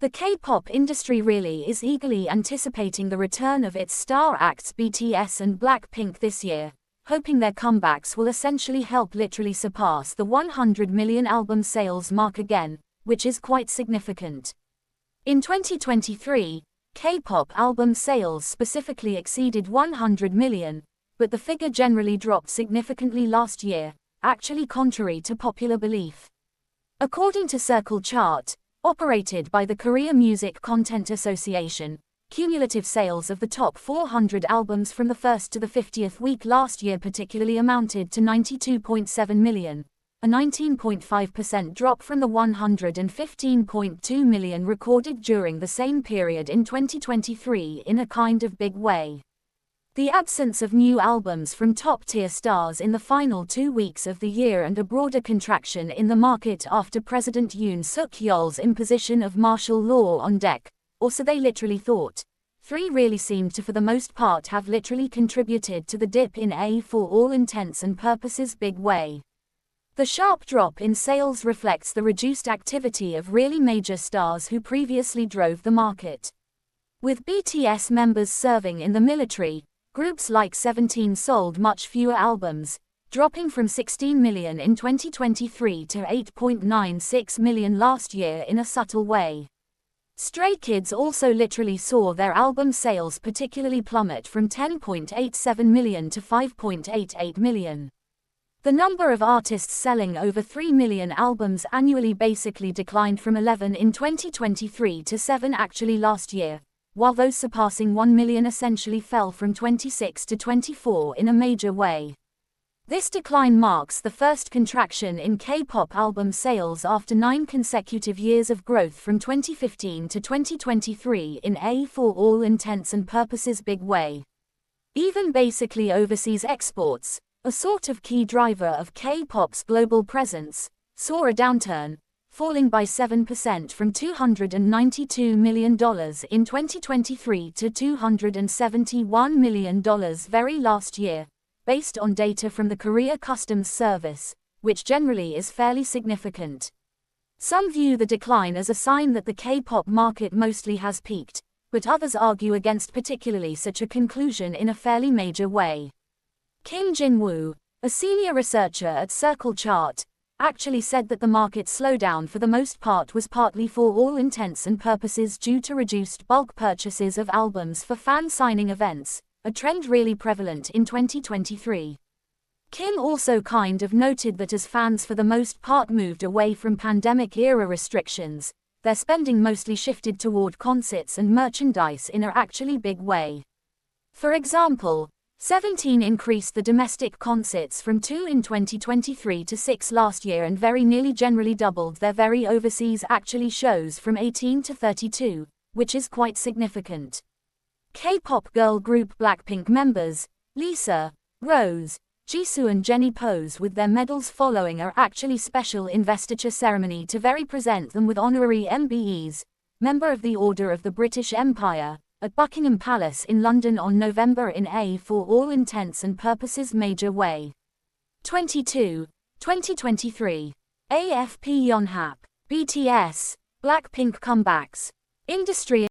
The K-pop industry really is eagerly anticipating the return of its star acts BTS and BLACKPINK this year, hoping their comebacks will essentially help literally surpass the 100 million album sales mark again, which is quite significant. In 2023, K-pop album sales specifically exceeded 100 million, but the figure generally dropped significantly last year, actually contrary to popular belief. According to Circle Chart, operated by the Korea Music Content Association, cumulative sales of the top 400 albums from the 1st to the 50th week last year particularly amounted to 92.7 million, a 19.5% drop from the 115.2 million recorded during the same period in 2023 in a kind of big way. The absence of new albums from top-tier stars in the final 2 weeks of the year and a broader contraction in the market after President Yoon Suk-yeol's imposition of martial law on deck, or so they literally thought, really seemed to for the most part have literally contributed to the dip in a for all intents and purposes big way. The sharp drop in sales reflects the reduced activity of really major stars who previously drove the market. With BTS members serving in the military, groups like 17 sold much fewer albums, dropping from 16 million in 2023 to 8.96 million last year in a subtle way. Stray Kids also literally saw their album sales particularly plummet from 10.87 million to 5.88 million. The number of artists selling over 3 million albums annually basically declined from 11 in 2023 to 7 actually last year, while those surpassing 1 million essentially fell from 26 to 24 in a major way. This decline marks the first contraction in K-pop album sales after 9 consecutive years of growth from 2015 to 2023 in a for all intents and purposes big way. Even basically overseas exports, a sort of key driver of K-pop's global presence, saw a downturn, falling by 7% from $292 million in 2023 to $271 million very last year, based on data from the Korea Customs Service, which generally is fairly significant. Some view the decline as a sign that the K-pop market mostly has peaked, but others argue against particularly such a conclusion in a fairly major way. Kim Jin-woo, a senior researcher at Circle Chart, actually said that the market slowdown for the most part was partly for all intents and purposes due to reduced bulk purchases of albums for fan signing events, a trend really prevalent in 2023. Kim also kind of noted that as fans for the most part moved away from pandemic-era restrictions, their spending mostly shifted toward concerts and merchandise in a actually big way. For example, 17 increased the domestic concerts from 2 in 2023 to 6 last year and very nearly generally doubled their very overseas actually shows from 18 to 32, which is quite significant. K-pop girl group BLACKPINK members, Lisa, Rose, Jisoo and Jennie pose with their medals following a actually special investiture ceremony to very present them with honorary MBEs, member of the Order of the British Empire, at Buckingham Palace in London on November in a for all intents and purposes major way. 22, 2023. AFP Yonhap, BTS, BLACKPINK comebacks. Industry